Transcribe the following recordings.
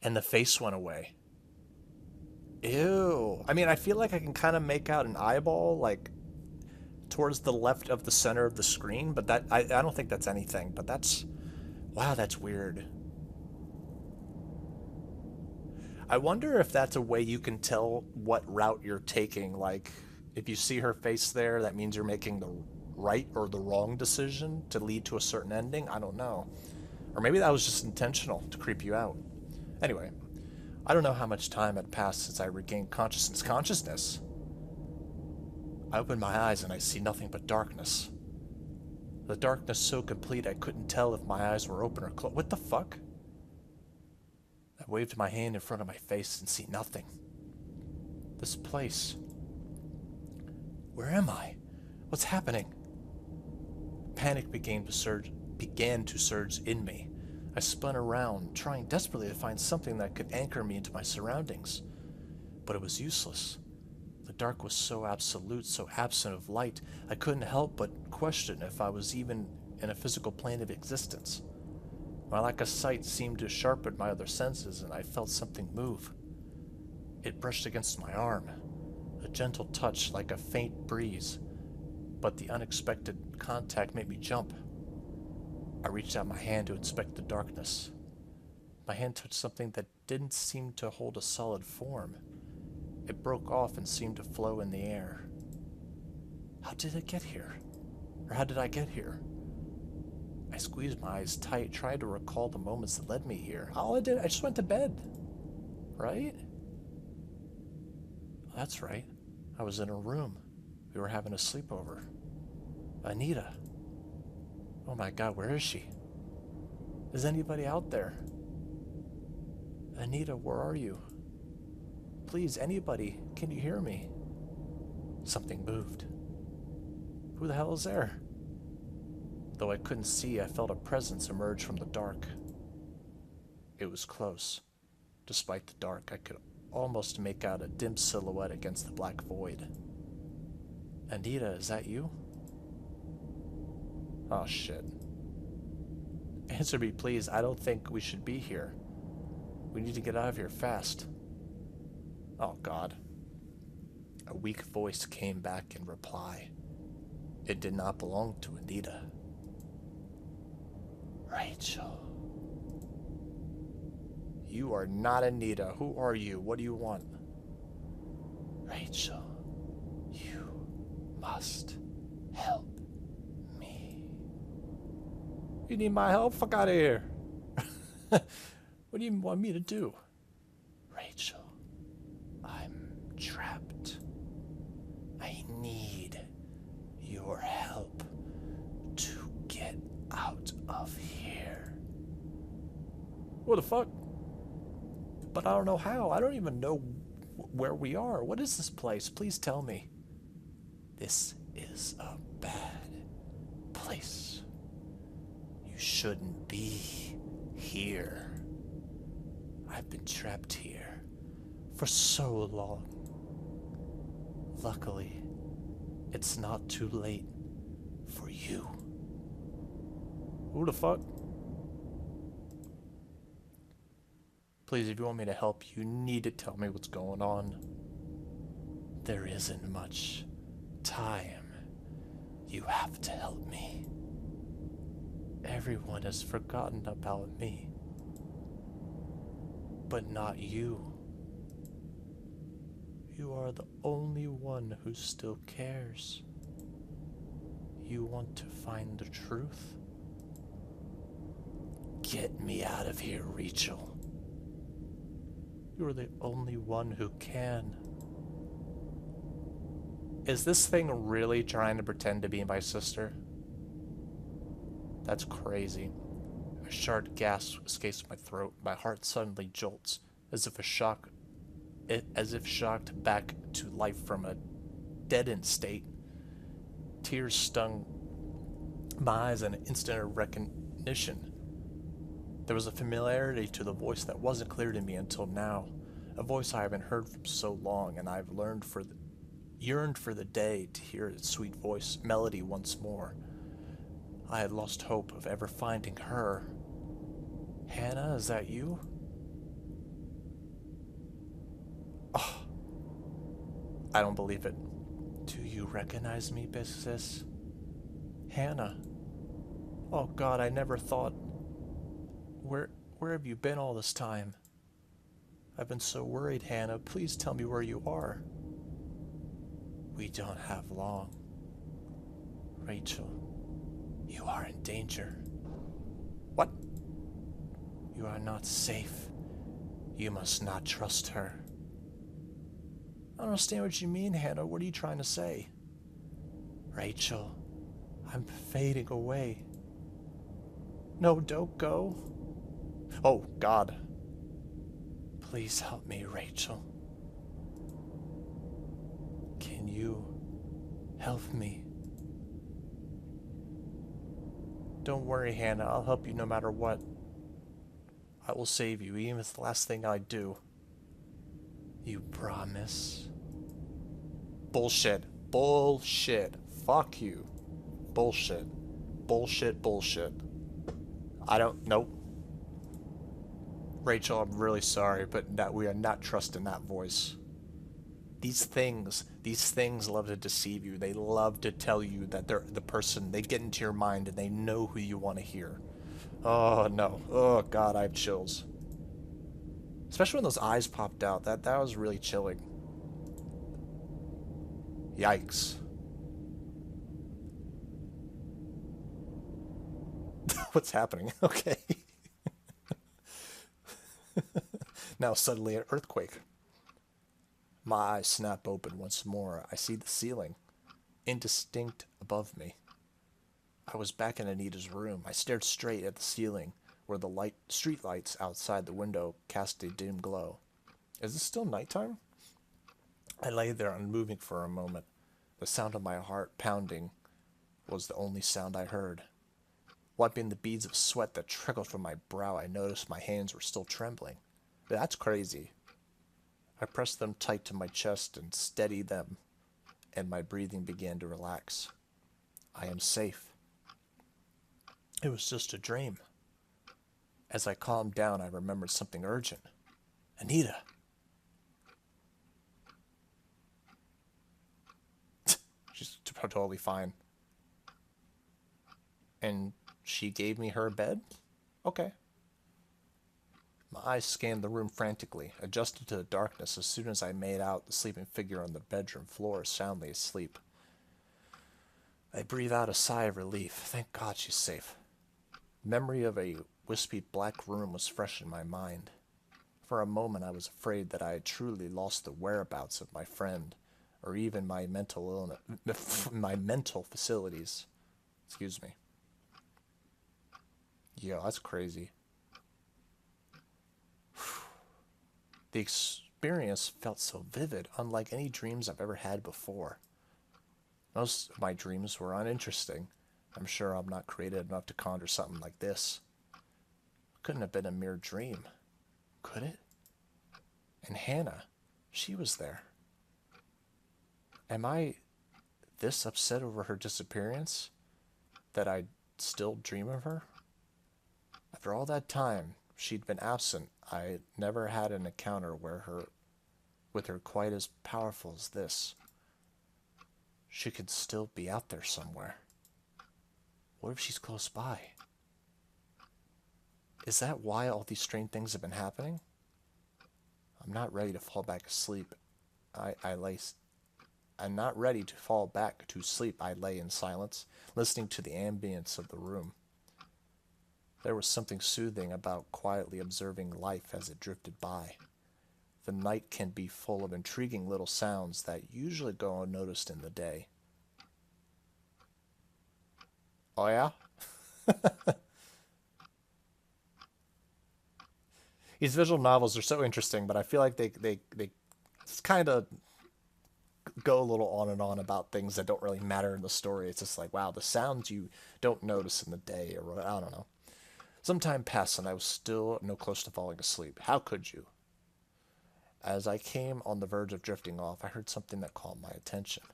And the face went away. Ew. I mean, I feel like I can kind of make out an eyeball, like, towards the left of the center of the screen, but I don't think that's anything, but that's... Wow, that's weird. I wonder if that's a way you can tell what route you're taking. Like, if you see her face there, that means you're making the right or the wrong decision to lead to a certain ending. I don't know. Or maybe that was just intentional to creep you out. Anyway, I don't know how much time had passed since I regained consciousness. I open my eyes and I see nothing but darkness. The darkness so complete I couldn't tell if my eyes were open or closed. What the fuck? I waved my hand in front of my face and see nothing. This place. Where am I? What's happening? Panic began to surge in me. I spun around, trying desperately to find something that could anchor me into my surroundings. But it was useless. The dark was so absolute, so absent of light, I couldn't help but question if I was even in a physical plane of existence. My lack of sight seemed to sharpen my other senses, and I felt something move. It brushed against my arm, a gentle touch like a faint breeze, but the unexpected contact made me jump. I reached out my hand to inspect the darkness. My hand touched something that didn't seem to hold a solid form. It broke off and seemed to flow in the air. How did it get here? Or how did I get here? I squeezed my eyes tight, trying to recall the moments that led me here. All I did, I just went to bed. Right? That's right. I was in a room. We were having a sleepover. Anita. Oh my god, where is she? Is anybody out there? Anita, where are you? Please, anybody, can you hear me? Something moved. Who the hell is there? Though I couldn't see, I felt a presence emerge from the dark. It was close. Despite the dark, I could almost make out a dim silhouette against the black void. Anita, is that you? Oh shit. Answer me, please. I don't think we should be here. We need to get out of here fast. Oh god. A weak voice came back in reply. It did not belong to Anita. Rachel. You are not Anita. Who are you? What do you want? Rachel, you must help me. You need my help? Fuck out of here. What do you want me to do? Rachel, I'm trapped. I need your help to get out of here. What the fuck? But I don't know how. I don't even know where we are. What is this place? Please tell me. This is a bad place. You shouldn't be here. I've been trapped here for so long. Luckily, it's not too late for you. Who the fuck? Please, if you want me to help, you need to tell me what's going on. There isn't much time. You have to help me. Everyone has forgotten about me. But not you. You are the only one who still cares. You want to find the truth? Get me out of here, Rachel. You're the only one who can. Is this thing really trying to pretend to be my sister? That's crazy. A sharp gasp escapes my throat. My heart suddenly jolts, as if shocked back to life from a deadened state. Tears stung my eyes in an instant of recognition. There was a familiarity to the voice that wasn't clear to me until now, a voice I haven't heard from so long, and I've yearned for the day to hear its sweet voice melody once more. I had lost hope of ever finding her. Hannah, is that you? I don't believe it. Do you recognize me, sis? Hannah. Oh God, I never thought. Where have you been all this time? I've been so worried, Hannah. Please tell me where you are. We don't have long. Rachel, you are in danger. What? You are not safe. You must not trust her. I don't understand what you mean, Hannah. What are you trying to say? Rachel, I'm fading away. No, don't go. Oh, God. Please help me, Rachel. Can you help me? Don't worry, Hannah. I'll help you no matter what. I will save you, even if it's the last thing I do. You promise? Bullshit. Bullshit. Fuck you. Bullshit. Bullshit, bullshit. Nope. Rachel, I'm really sorry, but we are not trusting that voice. These things love to deceive you. They love to tell you that they're the person. They get into your mind and they know who you want to hear. Oh, no. Oh, God, I have chills. Especially when those eyes popped out. That was really chilling. Yikes. What's happening? Okay. Now suddenly an earthquake. My eyes snap open once more. I see the ceiling, indistinct above me. I was back in Anita's room. I stared straight at the ceiling, where the street lights outside the window cast a dim glow. Is it still nighttime? I lay there unmoving for a moment. The sound of my heart pounding was the only sound I heard. Wiping the beads of sweat that trickled from my brow, I noticed my hands were still trembling. That's crazy. I pressed them tight to my chest and steadied them, and my breathing began to relax. I am safe. It was just a dream. As I calmed down, I remembered something urgent. Anita. She's totally fine. And she gave me her bed? Okay. My eyes scanned the room frantically, adjusted to the darkness as soon as I made out the sleeping figure on the bedroom floor soundly asleep. I breathed out a sigh of relief. Thank God she's safe. Memory of a wispy black room was fresh in my mind. For a moment I was afraid that I had truly lost the whereabouts of my friend, or even my mental facilities. Excuse me. Yeah, that's crazy. The experience felt so vivid, unlike any dreams I've ever had before. Most of my dreams were uninteresting. I'm sure I'm not creative enough to conjure something like this. It couldn't have been a mere dream, could it? And Hannah, she was there. Am I this upset over her disappearance that I'd still dream of her? After all that time she'd been absent, I never had an encounter with her quite as powerful as this. She could still be out there somewhere. What if she's close by? Is that why all these strange things have been happening? I'm not ready to fall back asleep. I'm not ready to fall back to sleep. I lay in silence, listening to the ambience of the room. There was something soothing about quietly observing life as it drifted by. The night can be full of intriguing little sounds that usually go unnoticed in the day. Oh yeah? These visual novels are so interesting, but I feel like they kind of go a little on and on about things that don't really matter in the story. It's just like, wow, the sounds you don't notice in the day, or I don't know. Some time passed and I was still no close to falling asleep. How could you? As I came on the verge of drifting off, I heard something that caught my attention.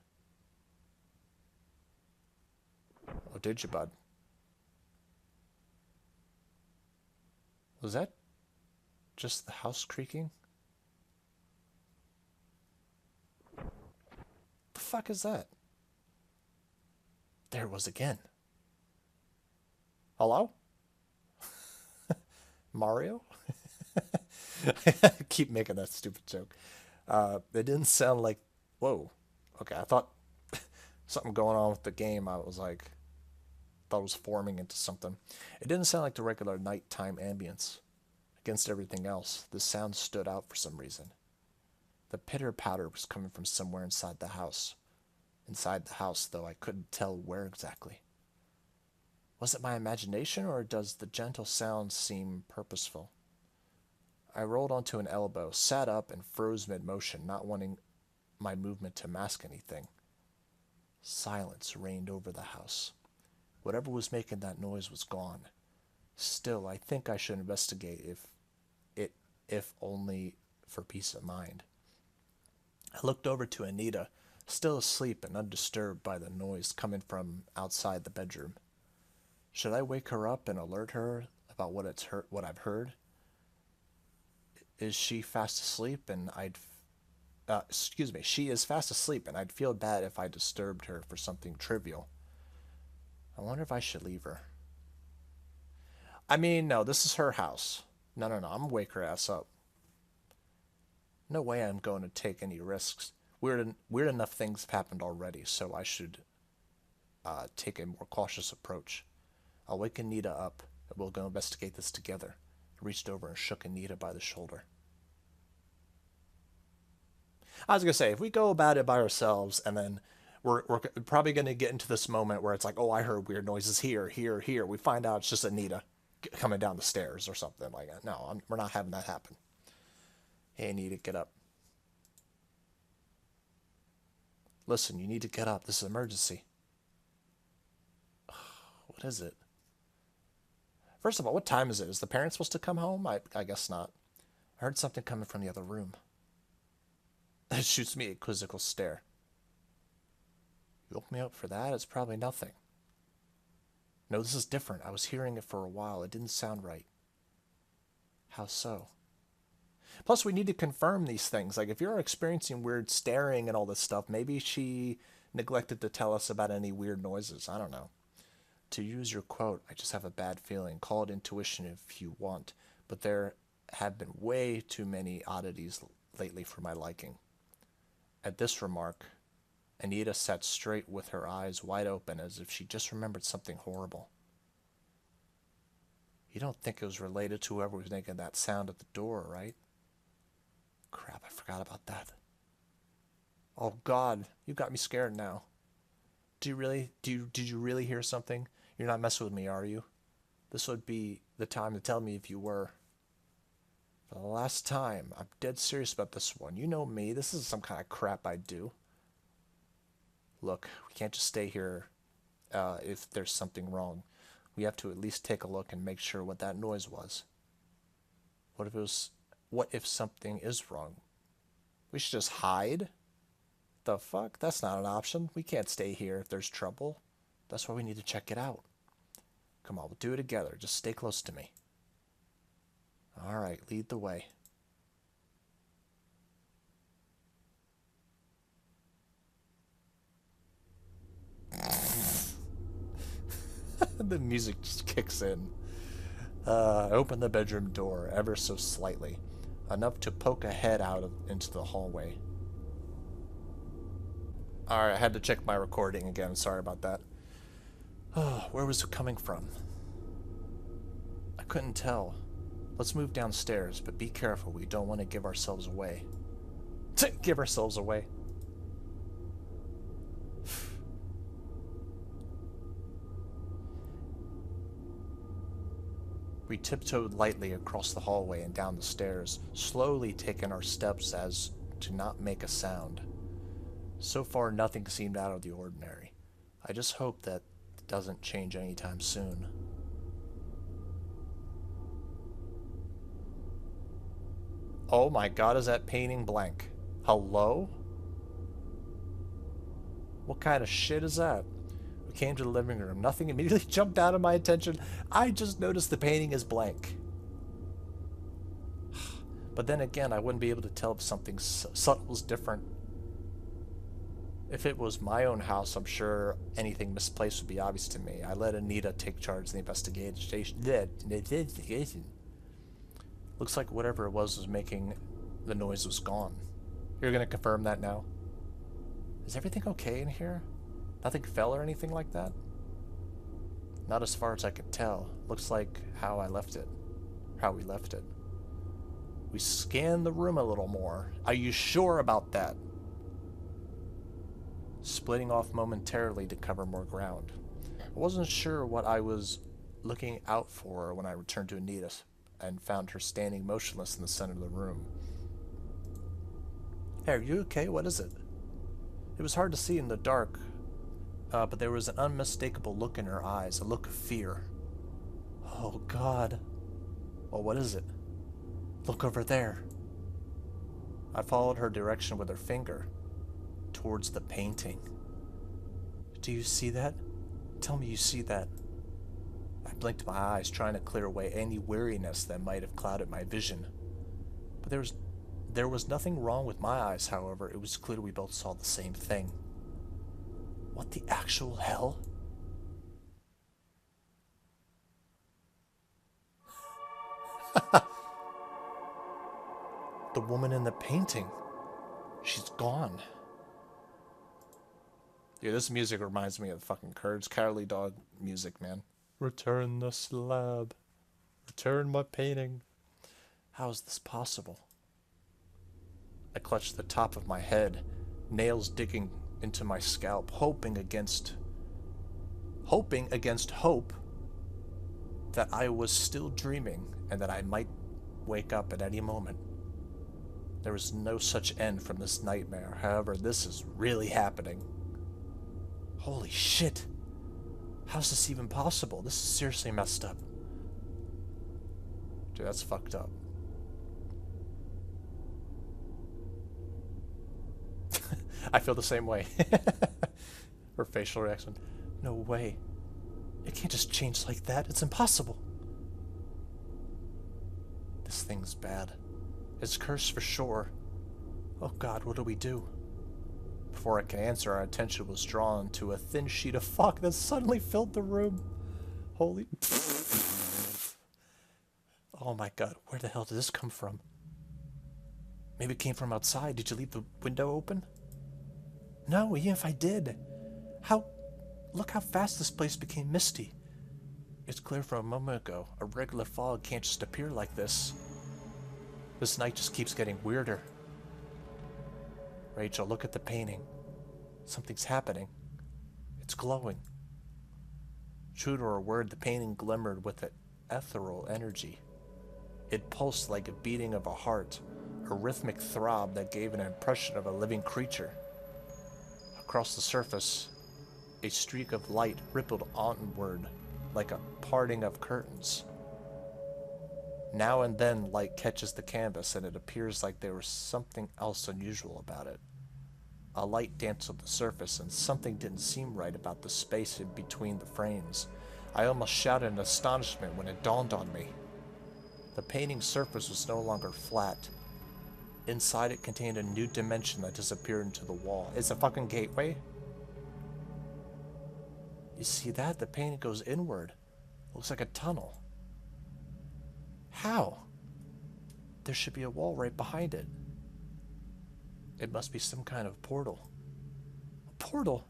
Oh, did you, bud? Was that just the house creaking? fuck is that? There it was again. Hello? Mario? I keep making that stupid joke. It didn't sound like... Whoa. Okay, I thought something going on with the game. I was like... thought it was forming into something. It didn't sound like the regular nighttime ambience. Against everything else, the sound stood out for some reason. The pitter-patter was coming from somewhere inside the house. Inside the house, though, I couldn't tell where exactly. Was it my imagination, or does the gentle sound seem purposeful? I rolled onto an elbow, sat up, and froze mid-motion, not wanting my movement to mask anything. Silence reigned over the house. Whatever was making that noise was gone. Still, I think I should investigate if only for peace of mind. I looked over to Anita, still asleep and undisturbed by the noise coming from outside the bedroom. Should I wake her up and alert her about what I've heard? Is she fast asleep and she is fast asleep and I'd feel bad if I disturbed her for something trivial. I wonder if I should leave her. I mean, no, this is her house. No, I'm gonna wake her ass up. No way I'm going to take any risks. Weird enough things have happened already, so I should take a more cautious approach. I'll wake Anita up, and we'll go investigate this together. I reached over and shook Anita by the shoulder. I was going to say, if we go about it by ourselves, and then we're probably going to get into this moment where it's like, oh, I heard weird noises here. We find out it's just Anita coming down the stairs or something like that. No, we're not having that happen. Hey, Anita, get up. Listen, you need to get up. This is an emergency. What is it? First of all, what time is it? Is the parent supposed to come home? I guess not. I heard something coming from the other room. It shoots me a quizzical stare. You woke me up for that? It's probably nothing. No, this is different. I was hearing it for a while. It didn't sound right. How so? Plus, we need to confirm these things. Like, if you're experiencing weird staring and all this stuff, maybe she neglected to tell us about any weird noises. I don't know. To use your quote, I just have a bad feeling. Call it intuition if you want. But there have been way too many oddities lately for my liking. At this remark, Anita sat straight with her eyes wide open as if she just remembered something horrible. You don't think it was related to whoever was making that sound at the door, right? Crap, I forgot about that. Oh God, you got me scared now. Did you really hear something? You're not messing with me, are you? This would be the time to tell me if you were. For the last time, I'm dead serious about this one. You know me, this is some kind of crap I do. Look, we can't just stay here if there's something wrong. We have to at least take a look and make sure what that noise was. What if something is wrong? We should just hide? The fuck? That's not an option. We can't stay here if there's trouble. That's why we need to check it out. Come on, we'll do it together. Just stay close to me. Alright, lead the way. The music just kicks in. I open the bedroom door ever so slightly, enough to poke a head out into the hallway. Alright, I had to check my recording again. Sorry about that. Oh, where was it coming from? I couldn't tell. Let's move downstairs, but be careful. We don't want to give ourselves away. Give ourselves away. We tiptoed lightly across the hallway and down the stairs, slowly taking our steps as to not make a sound. So far, nothing seemed out of the ordinary. I just hope that it doesn't change anytime soon. Oh my God, is that painting blank? Hello? What kind of shit is that? We came to the living room. Nothing immediately jumped out of my attention. I just noticed the painting is blank. But then again, I wouldn't be able to tell if something subtle was different. If it was my own house, I'm sure anything misplaced would be obvious to me. I let Anita take charge of the investigation. Looks like whatever it was making the noise was gone. You're gonna confirm that now? Is everything okay in here? Nothing fell or anything like that? Not as far as I can tell. Looks like how we left it. We scanned the room a little more. Are you sure about that? Splitting off momentarily to cover more ground. I wasn't sure what I was looking out for when I returned to Anita and found her standing motionless in the center of the room. Hey, are you okay? What is it? It was hard to see in the dark, but there was an unmistakable look in her eyes, a look of fear. Oh, God. Well, what is it? Look over there. I followed her direction with her finger, towards the painting. Do you see that? Tell me you see that. I blinked my eyes, trying to clear away any weariness that might have clouded my vision. But there was nothing wrong with my eyes, however. It was clear we both saw the same thing. What the actual hell? The woman in the painting. She's gone. Yeah, this music reminds me of fucking Courage Cowardly Dog music, man. Return the slab. Return my painting. How is this possible? I clutched the top of my head, nails digging into my scalp, hoping against hope that I was still dreaming and that I might wake up at any moment. There was no such end from this nightmare. However, this is really happening. Holy shit. How's this even possible? This is seriously messed up. Dude, that's fucked up. I feel the same way. Her facial reaction. No way. It can't just change like that. It's impossible. This thing's bad. It's cursed for sure. Oh God, what do we do? Before I could answer, our attention was drawn to a thin sheet of fog that suddenly filled the room. Holy... Oh my God, where the hell did this come from? Maybe it came from outside. Did you leave the window open? No, even if I did. Look how fast this place became misty. It's clear from a moment ago. A regular fog can't just appear like this. This night just keeps getting weirder. Rachel, look at the painting. Something's happening. It's glowing. True to her word, the painting glimmered with an ethereal energy. It pulsed like a beating of a heart, a rhythmic throb that gave an impression of a living creature. Across the surface, a streak of light rippled onward like a parting of curtains. Now and then, light catches the canvas, and it appears like there was something else unusual about it. A light danced on the surface, and something didn't seem right about the space in between the frames. I almost shouted in astonishment when it dawned on me. The painting's surface was no longer flat. Inside it contained a new dimension that disappeared into the wall. It's a fucking gateway. You see that? The painting goes inward. Looks like a tunnel. How? There should be a wall right behind it. It must be some kind of portal. A portal?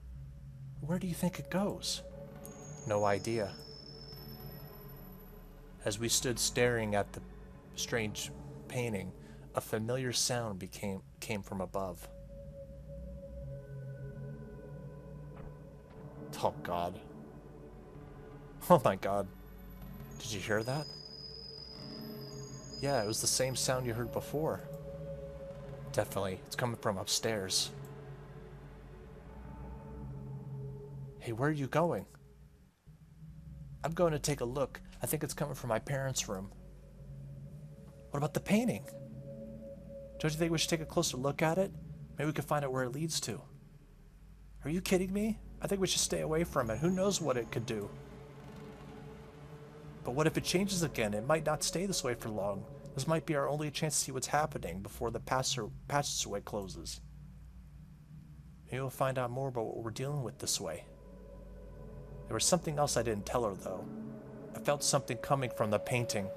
Where do you think it goes? No idea. As we stood staring at the strange painting, a familiar sound came from above. Oh God. Oh my God. Did you hear that? Yeah, it was the same sound you heard before. Definitely, it's coming from upstairs. Hey, where are you going? I'm going to take a look. I think it's coming from my parents' room. What about the painting? Don't you think we should take a closer look at it? Maybe we can find out where it leads to. Are you kidding me? I think we should stay away from it. Who knows what it could do? But what if it changes again? It might not stay this way for long. This might be our only chance to see what's happening before the passageway closes. Maybe we'll find out more about what we're dealing with this way. There was something else I didn't tell her, though. I felt something coming from the painting.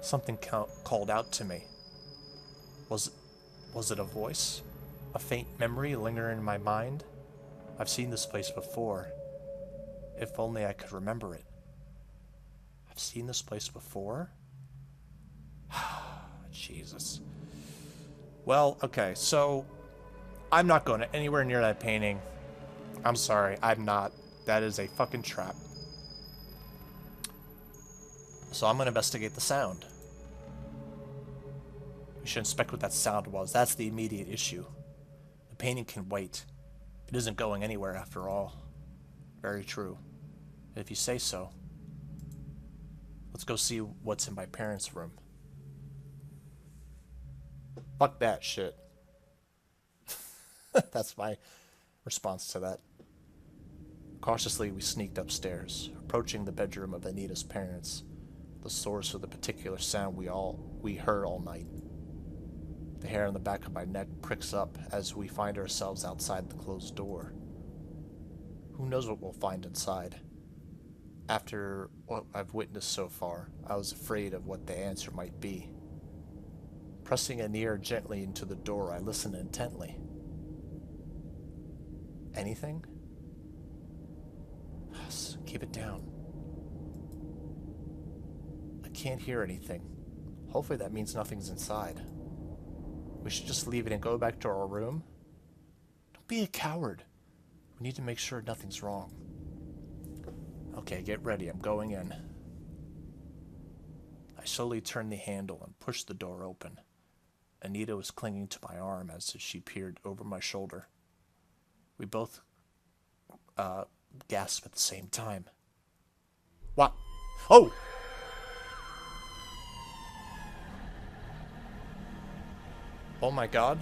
Something called out to me. Was it a voice? A faint memory lingering in my mind? I've seen this place before. If only I could remember it. I've seen this place before? Jesus. Well, okay, so I'm not going anywhere near that painting. I'm sorry, I'm not. That is a fucking trap. So I'm going to investigate the sound. We should inspect what that sound was. That's the immediate issue. The painting can wait. It isn't going anywhere after all. Very true. If you say so. Let's go see what's in my parents' room. Fuck that shit. That's my response to that. Cautiously, we sneaked upstairs, approaching the bedroom of Anita's parents, the source of the particular sound we heard all night. The hair on the back of my neck pricks up as we find ourselves outside the closed door. Who knows what we'll find inside? After what I've witnessed so far, I was afraid of what the answer might be. Pressing an ear gently into the door, I listened intently. Anything? Keep it down. I can't hear anything. Hopefully that means nothing's inside. We should just leave it and go back to our room? Don't be a coward. We need to make sure nothing's wrong. Okay, get ready. I'm going in. I slowly turned the handle and pushed the door open. Anita was clinging to my arm as she peered over my shoulder. We both gasped at the same time. What? Oh! Oh my God.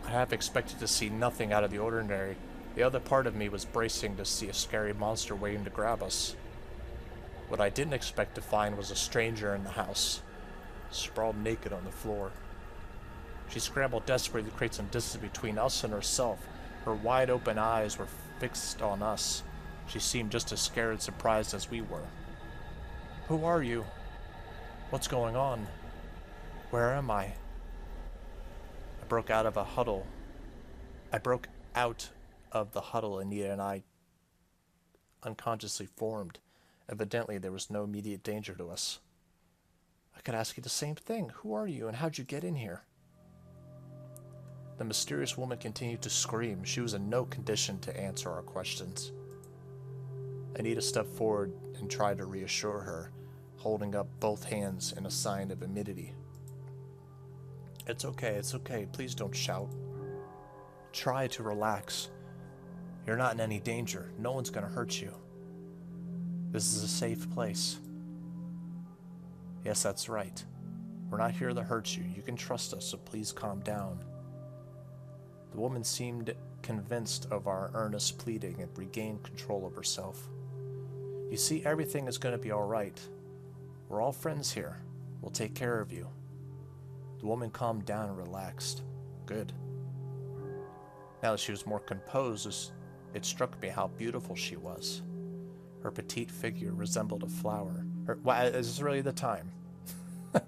I half expected to see nothing out of the ordinary. The other part of me was bracing to see a scary monster waiting to grab us. What I didn't expect to find was a stranger in the house, sprawled naked on the floor. She scrambled desperately to create some distance between us and herself. Her wide-open eyes were fixed on us. She seemed just as scared and surprised as we were. Who are you? What's going on? Where am I? I broke out of the huddle Anita and I unconsciously formed. Evidently, there was no immediate danger to us. I could ask you the same thing. Who are you and how'd you get in here? The mysterious woman continued to scream. She was in no condition to answer our questions. Anita stepped forward and tried to reassure her, holding up both hands in a sign of amity. It's okay. Please don't shout. Try to relax. You're not in any danger. No one's going to hurt you. This is a safe place. Yes, that's right. We're not here to hurt you. You can trust us, so please calm down. The woman seemed convinced of our earnest pleading and regained control of herself. You see, everything is going to be all right. We're all friends here. We'll take care of you. The woman calmed down and relaxed. Good. Now that she was more composed, it struck me how beautiful she was. Her petite figure resembled a flower. Is this really the time? Her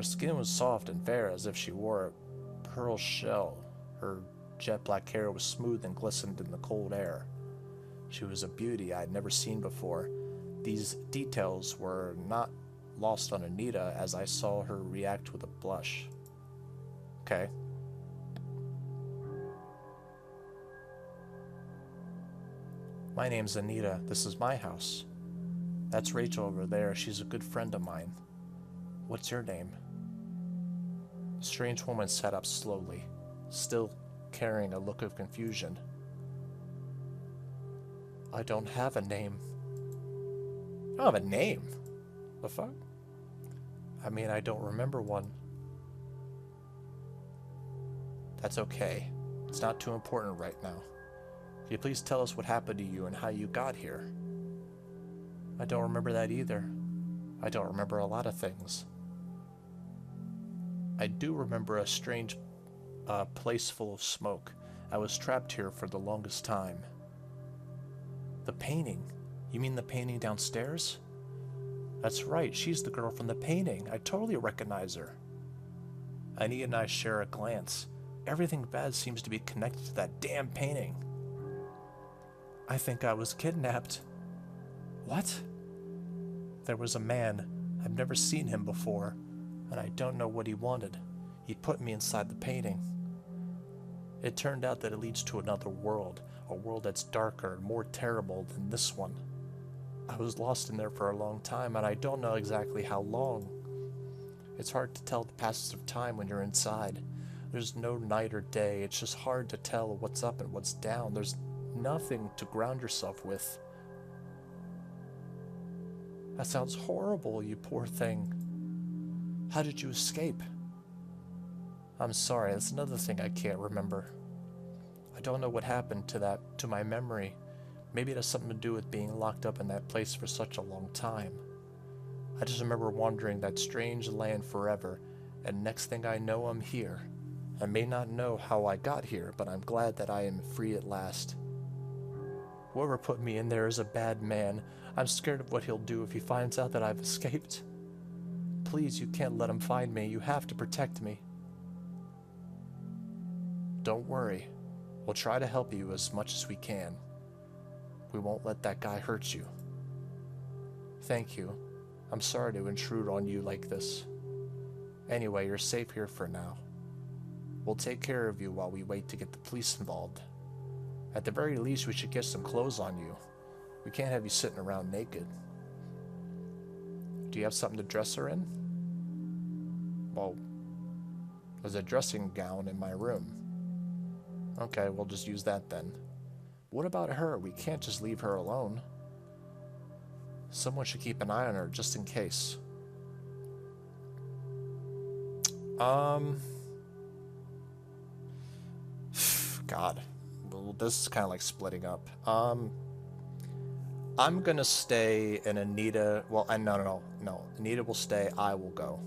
skin was soft and fair, as if she wore a pearl shell. Her jet black hair was smooth and glistened in the cold air. She was a beauty I had never seen before. These details were not lost on Anita as I saw her react with a blush. Okay. My name's Anita. This is my house. That's Rachel over there. She's a good friend of mine. What's your name? The strange woman sat up slowly, still carrying a look of confusion. I don't have a name. I don't have a name? The fuck? I mean, I don't remember one. That's okay. It's not too important right now. Can you please tell us what happened to you and how you got here? I don't remember that either. I don't remember a lot of things. I do remember a strange place full of smoke. I was trapped here for the longest time. The painting? You mean the painting downstairs? That's right, she's the girl from the painting. I totally recognize her. Anita and I share a glance. Everything bad seems to be connected to that damn painting. I think I was kidnapped. What? There was a man. I've never seen him before, and I don't know what he wanted. He put me inside the painting. It turned out that it leads to another world, a world that's darker and more terrible than this one. I was lost in there for a long time, and I don't know exactly how long. It's hard to tell the passage of time when you're inside. There's no night or day. It's just hard to tell what's up and what's down. There's nothing to ground yourself with. That sounds horrible, you poor thing. How did you escape? I'm sorry, that's another thing I can't remember. I don't know what happened to my memory. Maybe it has something to do with being locked up in that place for such a long time. I just remember wandering that strange land forever, and next thing I know, I'm here. I may not know how I got here, but I'm glad that I am free at last. Whoever put me in there is a bad man. I'm scared of what he'll do if he finds out that I've escaped. Please, you can't let him find me. You have to protect me. Don't worry. We'll try to help you as much as we can. We won't let that guy hurt you. Thank you. I'm sorry to intrude on you like this. Anyway, you're safe here for now. We'll take care of you while we wait to get the police involved. At the very least, we should get some clothes on you. We can't have you sitting around naked. Do you have something to dress her in? Well, there's a dressing gown in my room. Okay, we'll just use that then. What about her? We can't just leave her alone. Someone should keep an eye on her just in case. God. Well, this is kind of like splitting up. I'm gonna stay and Anita... Well, no. Anita will stay, I will go.